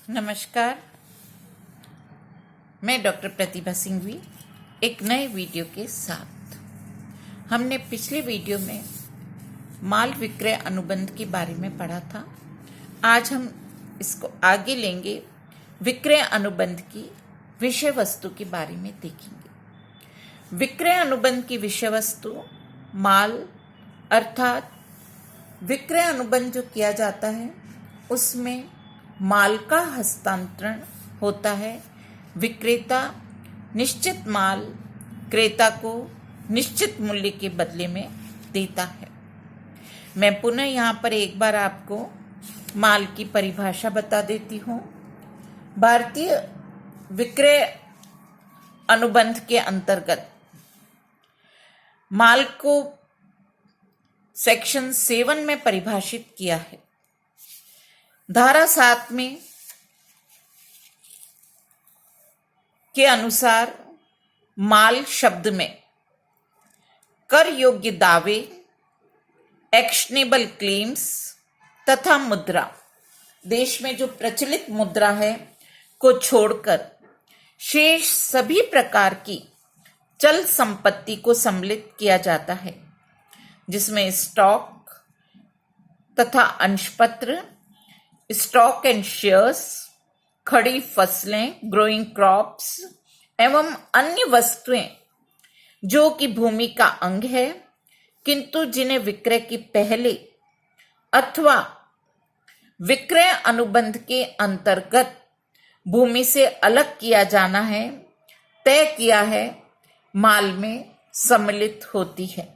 नमस्कार, मैं डॉक्टर प्रतिभा सिंघवी एक नए वीडियो के साथ। हमने पिछले वीडियो में माल विक्रय अनुबंध के बारे में पढ़ा था। आज हम इसको आगे लेंगे, विक्रय अनुबंध की विषय वस्तु के बारे में देखेंगे। विक्रय अनुबंध की विषय वस्तु माल अर्थात विक्रय अनुबंध जो किया जाता है उसमें माल का हस्तांतरण होता है। विक्रेता निश्चित माल क्रेता को निश्चित मूल्य के बदले में देता है। मैं पुनः यहाँ पर एक बार आपको माल की परिभाषा बता देती हूँ। भारतीय विक्रय अनुबंध के अंतर्गत माल को सेक्शन 7 में परिभाषित किया है। धारा 7 में के अनुसार माल शब्द में कर योग्य दावे, एक्शनेबल क्लेम्स तथा मुद्रा, देश में जो प्रचलित मुद्रा है को छोड़कर शेष सभी प्रकार की चल संपत्ति को सम्मिलित किया जाता है, जिसमें स्टॉक तथा अंशपत्र, स्टॉक एंड शेयर्स, खड़ी फसलें, ग्रोइंग क्रॉप्स एवं अन्य वस्तुएं जो कि भूमि का अंग है किंतु जिन्हें विक्रय के पहले अथवा विक्रय अनुबंध के अंतर्गत भूमि से अलग किया जाना है, तय किया है, माल में सम्मिलित होती है।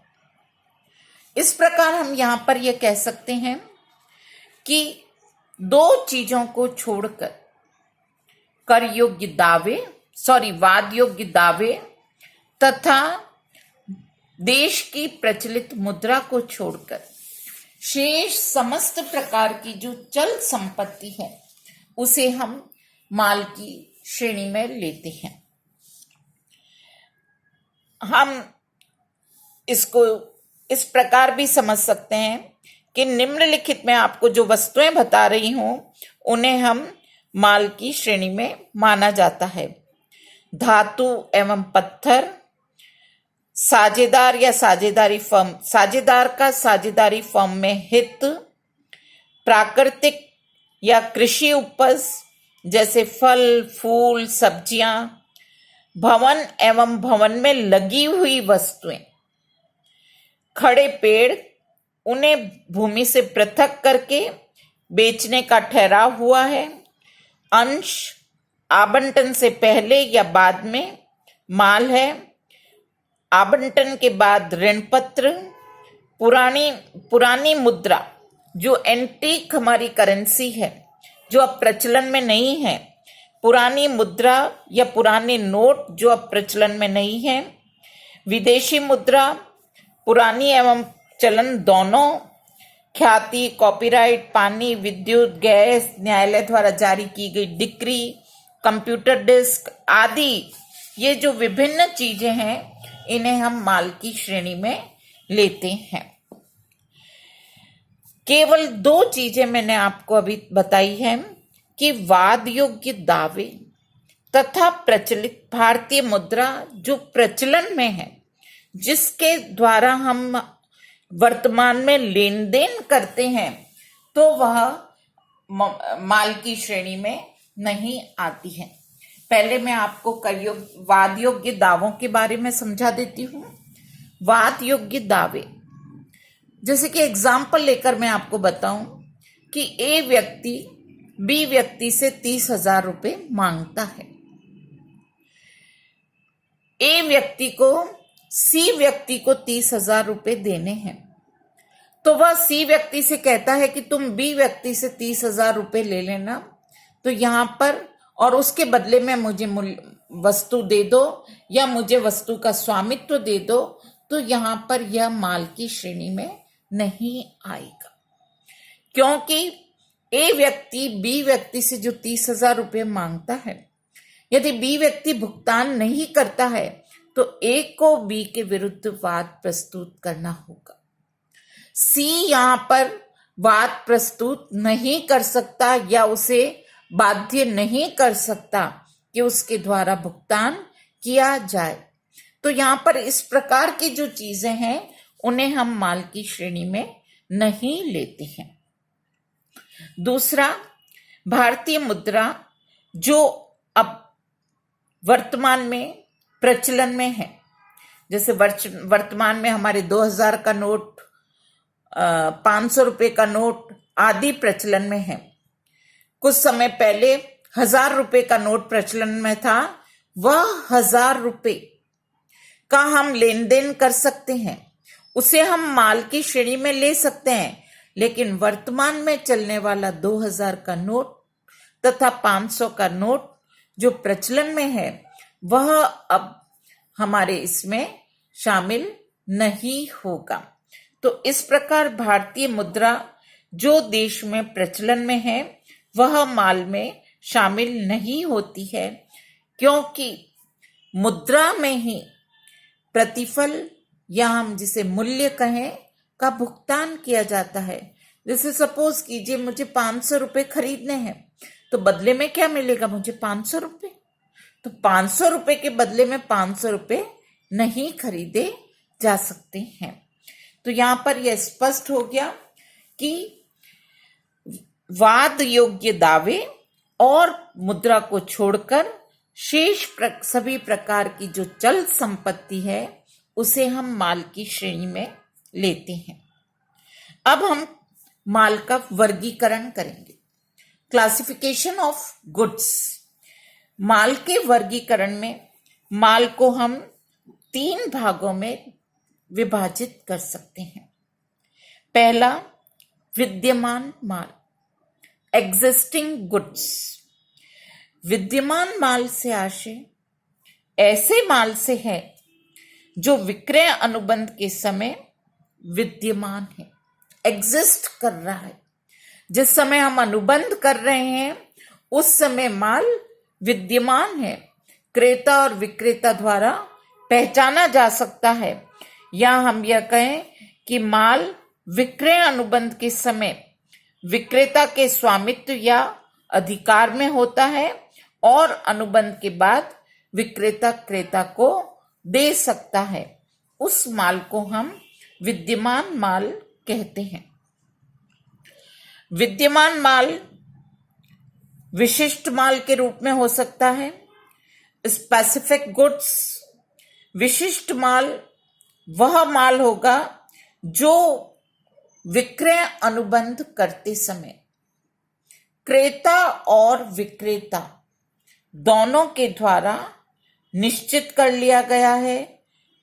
इस प्रकार हम यहां पर यह कह सकते हैं कि दो चीजों को छोड़कर कर योग्य दावे वाद योग्य दावे तथा देश की प्रचलित मुद्रा को छोड़कर शेष समस्त प्रकार की जो चल संपत्ति है उसे हम माल की श्रेणी में लेते हैं। हम इसको इस प्रकार भी समझ सकते हैं कि निम्नलिखित में आपको जो वस्तुएं बता रही हूं उन्हें हम माल की श्रेणी में माना जाता है। धातु एवं पत्थर, साझेदार या साझेदारी फर्म, साझेदार का साझेदारी फर्म में हित, प्राकृतिक या कृषि उपज जैसे फल फूल सब्जियां, भवन एवं भवन में लगी हुई वस्तुएं, खड़े पेड़, उन्हें भूमि से पृथक करके बेचने का ठहराव हुआ है, अंश आवंटन से पहले या बाद में माल है, आवंटन के बाद ऋण पत्र, पुरानी मुद्रा जो एंटीक हमारी करेंसी है जो अब प्रचलन में नहीं है, पुरानी मुद्रा या पुराने नोट जो अब प्रचलन में नहीं है, विदेशी मुद्रा, पुरानी एवं चलन दोनों, ख्याति, कॉपीराइट, पानी, विद्युत, गैस, न्यायालय द्वारा जारी की गई डिक्री, कंप्यूटर डिस्क आदि, ये जो विभिन्न चीजें हैं इन्हें हम माल की श्रेणी में लेते हैं। केवल दो चीजें मैंने आपको अभी बताई हैं कि वाद योग्य दावे तथा प्रचलित भारतीय मुद्रा जो प्रचलन में है, जिसके द्वारा हम वर्तमान में लेन देन करते हैं, तो वह माल की श्रेणी में नहीं आती है। पहले मैं आपको वाद योग्य दावों के बारे में समझा देती हूँ। वाद योग्य दावे, जैसे कि एग्जाम्पल लेकर मैं आपको बताऊं कि ए व्यक्ति बी व्यक्ति से 30,000 रुपये मांगता है। ए व्यक्ति को सी व्यक्ति को 30,000 रुपये देने हैं, तो वह सी व्यक्ति से कहता है कि तुम बी व्यक्ति से 30,000 रुपये ले लेना, तो यहां पर और उसके बदले में मुझे वस्तु दे दो या मुझे वस्तु का स्वामित्व दे दो, तो यहां पर यह माल की श्रेणी में नहीं आएगा, क्योंकि ए व्यक्ति बी व्यक्ति से जो 30,000 रुपये मांगता है, यदि बी व्यक्ति भुगतान नहीं करता है तो ए को बी के विरुद्ध वाद प्रस्तुत करना होगा। सी यहां पर वाद प्रस्तुत नहीं कर सकता या उसे बाध्य नहीं कर सकता कि उसके द्वारा भुगतान किया जाए। तो यहाँ पर इस प्रकार की जो चीजें हैं उन्हें हम माल की श्रेणी में नहीं लेते हैं। दूसरा, भारतीय मुद्रा जो अब वर्तमान में प्रचलन में है, जैसे वर्तमान में हमारे 2000 का नोट, 500 रुपए का नोट आदि प्रचलन में है। कुछ समय पहले 1000 रुपए का नोट प्रचलन में था। वह 1000 रुपए का हम लेन देन कर सकते हैं, उसे हम माल की श्रेणी में ले सकते हैं। लेकिन वर्तमान में चलने वाला 2000 का नोट तथा 500 का नोट जो प्रचलन में है वह अब हमारे इसमें शामिल नहीं होगा। तो इस प्रकार भारतीय मुद्रा जो देश में प्रचलन में है वह माल में शामिल नहीं होती है, क्योंकि मुद्रा में ही प्रतिफल या हम जिसे मूल्य कहें का भुगतान किया जाता है। जैसे सपोज कीजिए मुझे 500 रुपए खरीदने हैं, तो बदले में क्या मिलेगा? मुझे 500 रुपए। तो 500 रुपए के बदले में 500 रुपए नहीं खरीदे जा सकते हैं। तो यहां पर यह स्पष्ट हो गया कि वाद योग्य दावे और मुद्रा को छोड़कर शेष सभी प्रकार की जो चल संपत्ति है उसे हम माल की श्रेणी में लेते हैं। अब हम माल का वर्गीकरण करेंगे। Classification of goods. माल के वर्गीकरण में माल को हम 3 भागों में विभाजित कर सकते हैं। पहला, विद्यमान माल, एग्जिस्टिंग गुड्स। विद्यमान माल से आशय ऐसे माल से है जो विक्रय अनुबंध के समय विद्यमान है, एग्जिस्ट कर रहा है। जिस समय हम अनुबंध कर रहे हैं उस समय माल विद्यमान है, क्रेता और विक्रेता द्वारा पहचाना जा सकता है। या हम यह कहें कि माल विक्रय अनुबंध के समय विक्रेता के स्वामित्व या अधिकार में होता है और अनुबंध के बाद विक्रेता क्रेता को दे सकता है। उस माल को हम विद्यमान माल कहते हैं। विद्यमान माल विशिष्ट माल के रूप में हो सकता है, स्पेसिफिक गुड्स। विशिष्ट माल वह माल होगा जो विक्रय अनुबंध करते समय क्रेता और विक्रेता दोनों के द्वारा निश्चित कर लिया गया है,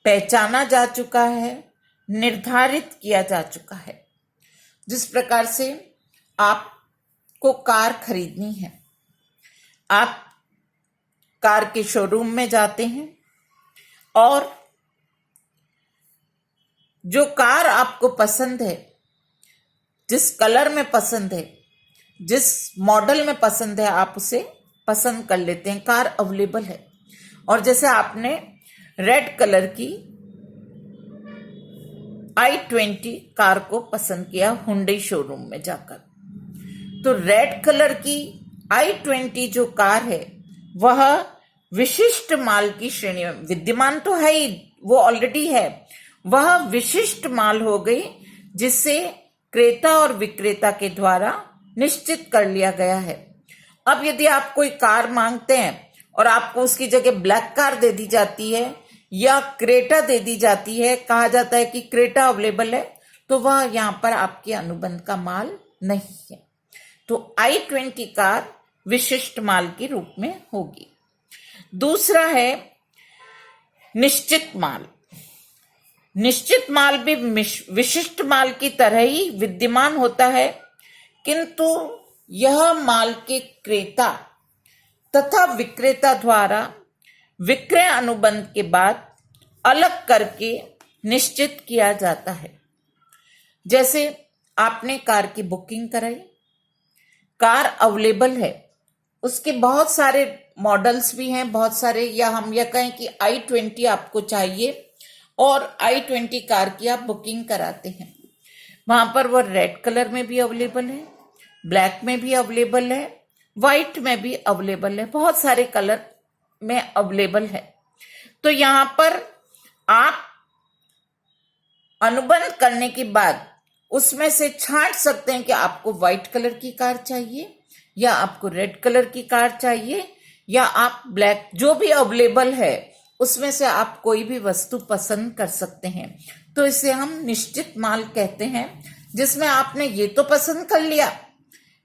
पहचाना जा चुका है, निर्धारित किया जा चुका है। जिस प्रकार से आपको कार खरीदनी है, आप कार के शोरूम में जाते हैं और जो कार आपको पसंद है, जिस कलर में पसंद है, जिस मॉडल में पसंद है, आप उसे पसंद कर लेते हैं। कार अवेलेबल है और जैसे आपने रेड कलर की i20 कार को पसंद किया हुंडई शोरूम में जाकर, तो रेड कलर की i20 जो कार है वह विशिष्ट माल की श्रेणी में, विद्यमान तो है ही, वो ऑलरेडी है, वह विशिष्ट माल हो गई जिसे क्रेता और विक्रेता के द्वारा निश्चित कर लिया गया है। अब यदि आप कोई कार मांगते हैं और आपको उसकी जगह ब्लैक कार दे दी जाती है या क्रेटा दे दी जाती है, कहा जाता है कि क्रेटा अवेलेबल है, तो वह यहां पर आपके अनुबंध का माल नहीं है। तो i20 कार विशिष्ट माल के रूप में होगी। दूसरा है निश्चित माल। निश्चित माल भी विशिष्ट माल की तरह ही विद्यमान होता है, किंतु यह माल के क्रेता तथा विक्रेता द्वारा विक्रय अनुबंध के बाद अलग करके निश्चित किया जाता है। जैसे आपने कार की बुकिंग कराई, कार अवेलेबल है, उसके बहुत सारे मॉडल्स भी हैं, बहुत सारे, या हम यह कहें कि i20 आपको चाहिए और i20 कार की आप बुकिंग कराते हैं। वहां पर वो रेड कलर में भी अवेलेबल है, ब्लैक में भी अवेलेबल है वाइट में भी अवेलेबल है, बहुत सारे कलर में अवेलेबल है। तो यहां पर आप अनुबंध करने के बाद उसमें से छांट सकते हैं कि आपको व्हाइट कलर की कार चाहिए या आपको रेड कलर की कार चाहिए या आप ब्लैक, जो भी अवेलेबल है उसमें से आप कोई भी वस्तु पसंद कर सकते हैं। तो इसे हम निश्चित माल कहते हैं, जिसमें आपने ये तो पसंद कर लिया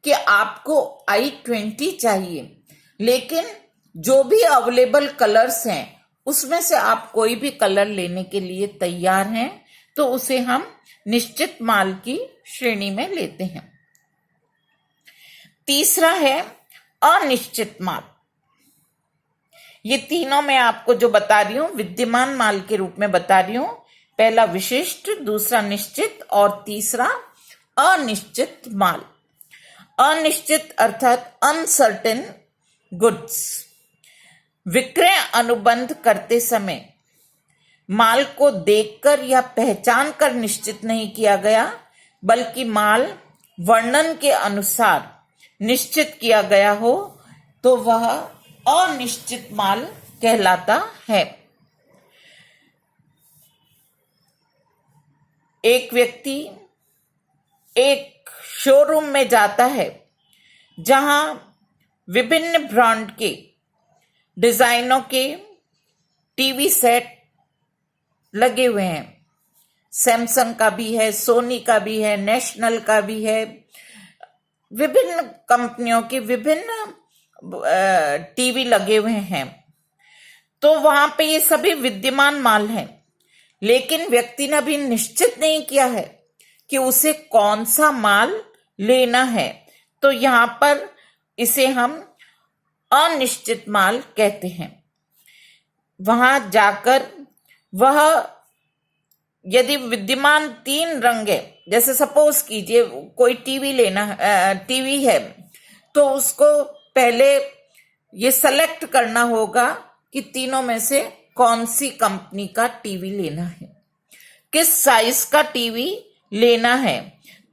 कि आपको i20 चाहिए, लेकिन जो भी अवेलेबल कलर्स हैं उसमें से आप कोई भी कलर लेने के लिए तैयार हैं, तो उसे हम निश्चित माल की श्रेणी में लेते हैं। तीसरा है अनिश्चित माल। ये तीनों मैं आपको जो बता रही हूं विद्यमान माल के रूप में बता रही हूं। पहला विशिष्ट, दूसरा निश्चित और तीसरा अनिश्चित माल। अनिश्चित अर्थात अनसर्टेन गुड्स। विक्रय अनुबंध करते समय माल को देखकर या पहचान कर निश्चित नहीं किया गया, बल्कि माल वर्णन के अनुसार निश्चित किया गया हो, तो वह अनिश्चित माल कहलाता है। एक व्यक्ति एक शोरूम में जाता है जहां विभिन्न ब्रांड के डिजाइनों के टीवी सेट लगे हुए हैं। सैमसंग का भी है, सोनी का भी है, नेशनल का भी है, विभिन्न कंपनियों के विभिन्न टीवी लगे हुए हैं। तो वहां पे ये सभी विद्यमान माल हैं, लेकिन व्यक्ति ने अभी निश्चित नहीं किया है कि उसे कौन सा माल लेना है, तो यहां पर इसे हम अनिश्चित माल कहते हैं। वहां जाकर वह यदि विद्यमान 3 रंग है, जैसे सपोज कीजिए कोई टीवी है, तो उसको पहले ये सेलेक्ट करना होगा कि तीनों में से कौन सी कंपनी का टीवी लेना है, किस साइज का टीवी लेना है।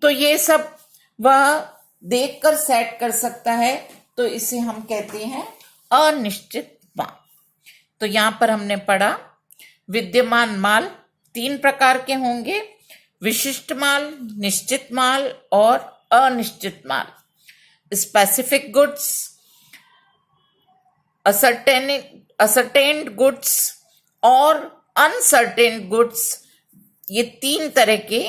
तो ये सब वह देखकर सेट कर सकता है, तो इसे हम कहते हैं अनिश्चित माल। तो यहां पर हमने पढ़ा विद्यमान माल 3 प्रकार के होंगे, विशिष्ट माल, निश्चित माल और अनिश्चित माल। स्पेसिफिक गुड्स, असर्टेन्ड गुड्स और अनसर्टेन गुड्स, ये 3 तरह के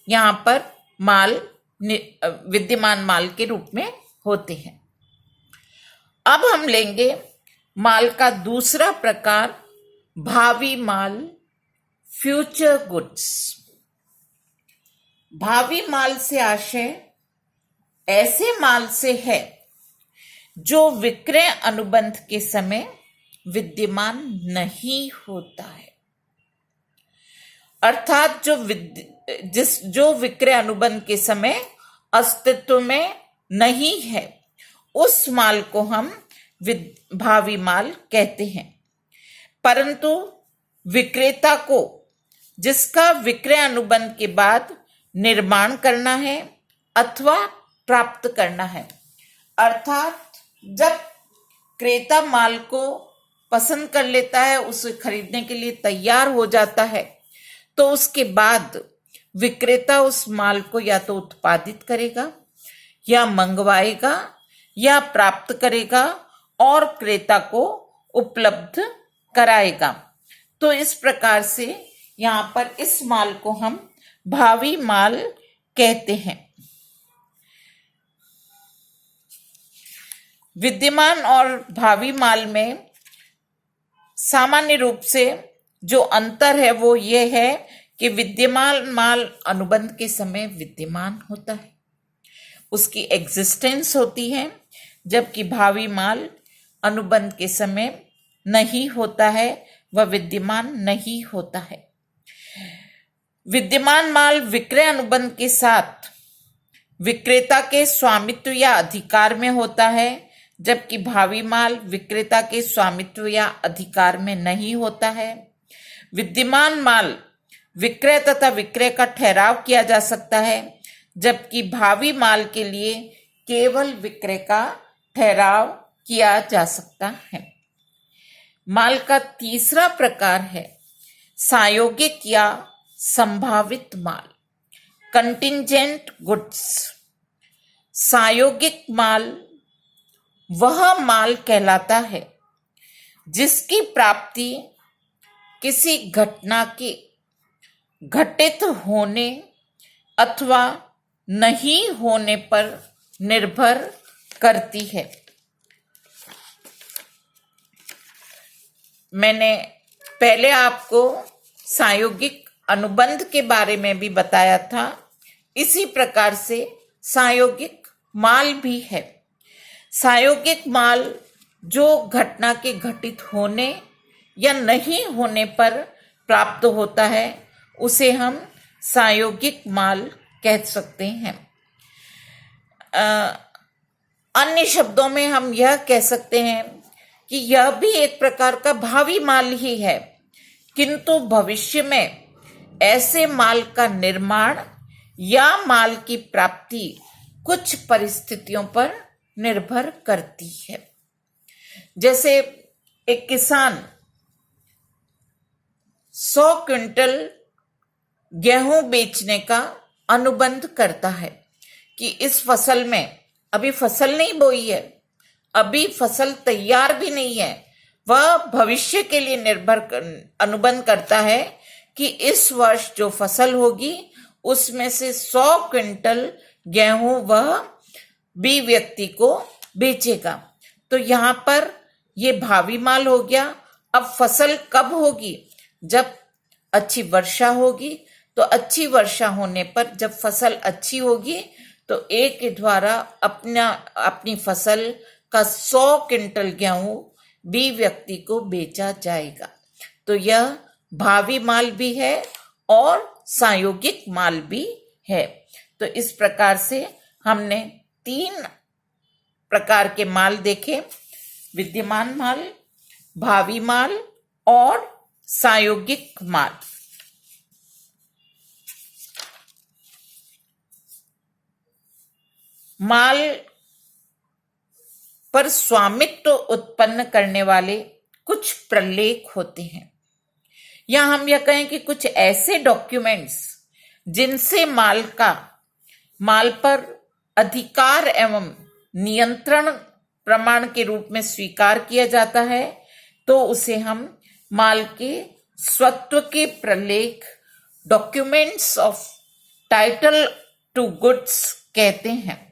यहां पर माल विद्यमान माल के रूप में होते हैं। अब हम लेंगे माल का दूसरा प्रकार, भावी माल, फ्यूचर गुड्स। भावी माल से आशय ऐसे माल से है जो विक्रय अनुबंध के समय विद्यमान नहीं होता है, अर्थात जो विक्रय अनुबंध के समय अस्तित्व में नहीं है, उस माल को हम भावी माल कहते हैं। परंतु विक्रेता को जिसका विक्रय अनुबंध के बाद निर्माण करना है अथवा प्राप्त करना है, अर्थात जब क्रेता माल को पसंद कर लेता है, उसे खरीदने के लिए तैयार हो जाता है, तो उसके बाद विक्रेता उस माल को या तो उत्पादित करेगा या मंगवाएगा या प्राप्त करेगा और क्रेता को उपलब्ध कराएगा। तो इस प्रकार से यहां पर इस माल को हम भावी माल कहते हैं। विद्यमान और भावी माल में सामान्य रूप से जो अंतर है वो ये है कि विद्यमान माल अनुबंध के समय विद्यमान होता है, उसकी एग्जिस्टेंस होती है, जबकि भावी माल अनुबंध के समय नहीं होता है, वह विद्यमान नहीं होता है। विद्यमान माल विक्रय अनुबंध के साथ विक्रेता के स्वामित्व या अधिकार में होता है, जबकि भावी माल विक्रेता के स्वामित्व या अधिकार में नहीं होता है। विद्यमान माल विक्रय तथा विक्रय का ठहराव किया जा सकता है, जबकि भावी माल के लिए केवल विक्रय का ठहराव किया जा सकता है। माल का तीसरा प्रकार है सायोगिक या संभावित माल, कंटिंजेंट गुड्स। सायोगिक माल वह माल कहलाता है जिसकी प्राप्ति किसी घटना के घटित होने अथवा नहीं होने पर निर्भर करती है। मैंने पहले आपको सायोगिक अनुबंध के बारे में भी बताया था। इसी प्रकार से सायोगिक माल भी है। सायोगिक माल जो घटना के घटित होने या नहीं होने पर प्राप्त होता है उसे हम सायोगिक माल कह सकते हैं। अन्य शब्दों में हम यह कह सकते हैं कि यह भी एक प्रकार का भावी माल ही है, किंतु भविष्य में ऐसे माल का निर्माण या माल की प्राप्ति कुछ परिस्थितियों पर निर्भर करती है। जैसे एक किसान 100 क्विंटल गेहूं बेचने का अनुबंध करता है कि इस फसल में, अभी फसल नहीं बोई है, अभी फसल तैयार भी नहीं है, वह भविष्य के लिए अनुबंध करता है कि इस वर्ष जो फसल होगी उसमें से 100 क्विंटल गेहूं वह बी व्यक्ति को बेचेगा। तो यहाँ पर ये भावी माल हो गया। अब फसल कब होगी? जब अच्छी वर्षा होगी। तो अच्छी वर्षा होने पर जब फसल अच्छी होगी तो ए के द्वारा अपनी फसल का 100 क्विंटल गेहूं बी व्यक्ति को बेचा जाएगा। तो यह भावी माल भी है और सायोगिक माल भी है। तो इस प्रकार से हमने 3 प्रकार के माल देखे, विद्यमान माल, भावी माल और सायोगिक माल। माल पर स्वामित्व उत्पन्न करने वाले कुछ प्रलेख होते हैं, या हम यह कहें कि कुछ ऐसे डॉक्यूमेंट्स जिनसे माल पर अधिकार एवं नियंत्रण प्रमाण के रूप में स्वीकार किया जाता है, तो उसे हम माल के स्वत्व के प्रलेख, documents of title to goods कहते हैं।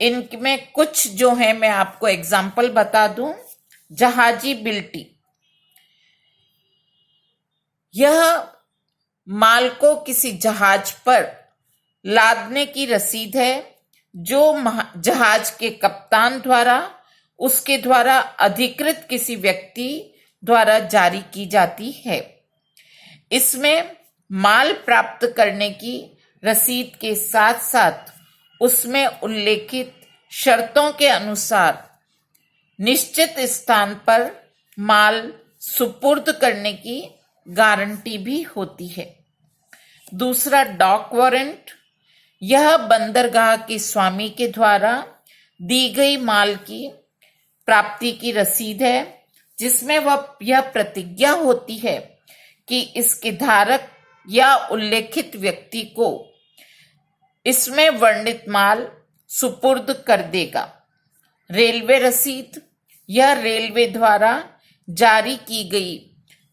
इनमें कुछ जो है मैं आपको एग्जाम्पल बता दूं। जहाजी बिल्टी, यह माल को किसी जहाज पर लादने की रसीद है जो जहाज के कप्तान द्वारा, उसके द्वारा अधिकृत किसी व्यक्ति द्वारा जारी की जाती है। इसमें माल प्राप्त करने की रसीद के साथ साथ उसमें उल्लेखित शर्तों के अनुसार निश्चित स्थान पर माल सुपुर्द करने की गारंटी भी होती है। दूसरा, डॉक वारंट, यह बंदरगाह के स्वामी के द्वारा दी गई माल की प्राप्ति की रसीद है, जिसमें यह प्रतिज्ञा होती है कि इसके धारक या उल्लेखित व्यक्ति को इसमें वर्णित माल सुपुर्द कर देगा। रेलवे रसीद, यह रेलवे द्वारा जारी की गई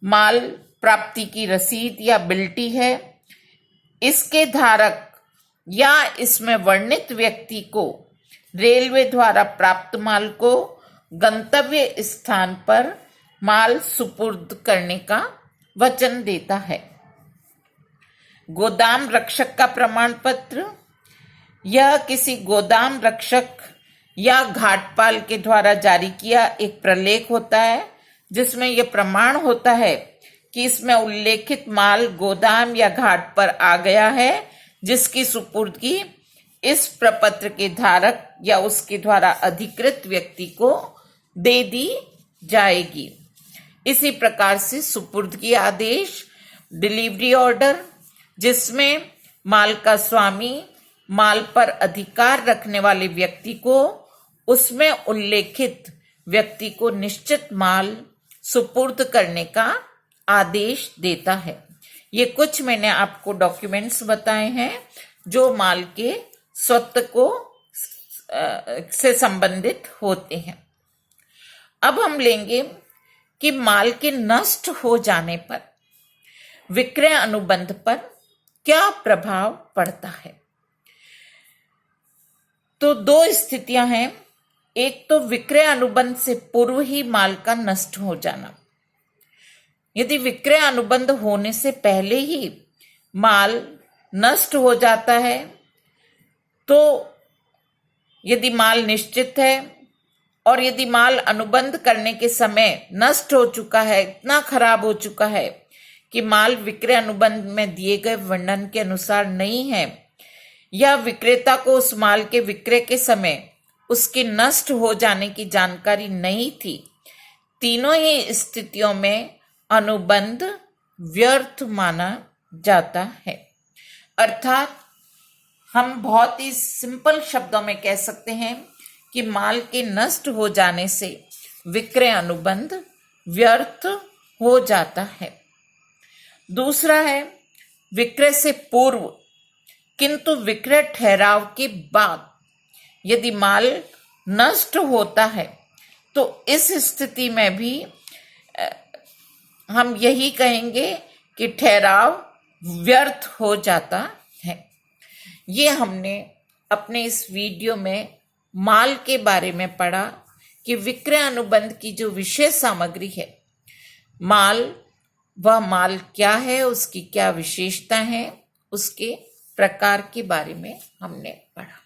माल प्राप्ति की रसीद या बिल्टी है। इसके धारक या इसमें वर्णित व्यक्ति को रेलवे द्वारा प्राप्त माल को गंतव्य स्थान पर माल सुपुर्द करने का वचन देता है। गोदाम रक्षक का प्रमाण पत्र, यह किसी गोदाम रक्षक या घाटपाल के द्वारा जारी किया एक प्रलेख होता है, जिसमें यह प्रमाण होता है कि इसमें उल्लेखित माल गोदाम या घाट पर आ गया है, जिसकी सुपुर्दगी इस प्रपत्र के धारक या उसके द्वारा अधिकृत व्यक्ति को दे दी जाएगी। इसी प्रकार से सुपुर्दगी आदेश, डिलीवरी ऑर्डर, जिसमें माल का स्वामी माल पर अधिकार रखने वाले व्यक्ति को उसमें उल्लेखित व्यक्ति को निश्चित माल सुपुर्द करने का आदेश देता है। ये कुछ मैंने आपको डॉक्यूमेंट्स बताए हैं जो माल के स्वत्व को से संबंधित होते हैं। अब हम लेंगे कि माल के नष्ट हो जाने पर विक्रय अनुबंध पर क्या प्रभाव पड़ता है। तो दो स्थितियां हैं। एक तो विक्रय अनुबंध से पूर्व ही माल का नष्ट हो जाना। यदि विक्रय अनुबंध होने से पहले ही माल नष्ट हो जाता है, तो यदि माल निश्चित है और यदि माल अनुबंध करने के समय नष्ट हो चुका है, इतना खराब हो चुका है कि माल विक्रय अनुबंध में दिए गए वर्णन के अनुसार नहीं है, या विक्रेता को उस माल के विक्रय के समय उसके नष्ट हो जाने की जानकारी नहीं थी, तीनों ही स्थितियों में अनुबंध व्यर्थ माना जाता है। अर्थात हम बहुत ही सिंपल शब्दों में कह सकते हैं कि माल के नष्ट हो जाने से विक्रय अनुबंध व्यर्थ हो जाता है। दूसरा है विक्रय से पूर्व किंतु विक्रय ठहराव के बाद यदि माल नष्ट होता है, तो इस स्थिति में भी हम यही कहेंगे कि ठहराव व्यर्थ हो जाता है। ये हमने अपने इस वीडियो में माल के बारे में पढ़ा कि विक्रय अनुबंध की जो विशेष सामग्री है, वह माल क्या है, उसकी क्या विशेषता है, उसके प्रकार के बारे में हमने पढ़ा।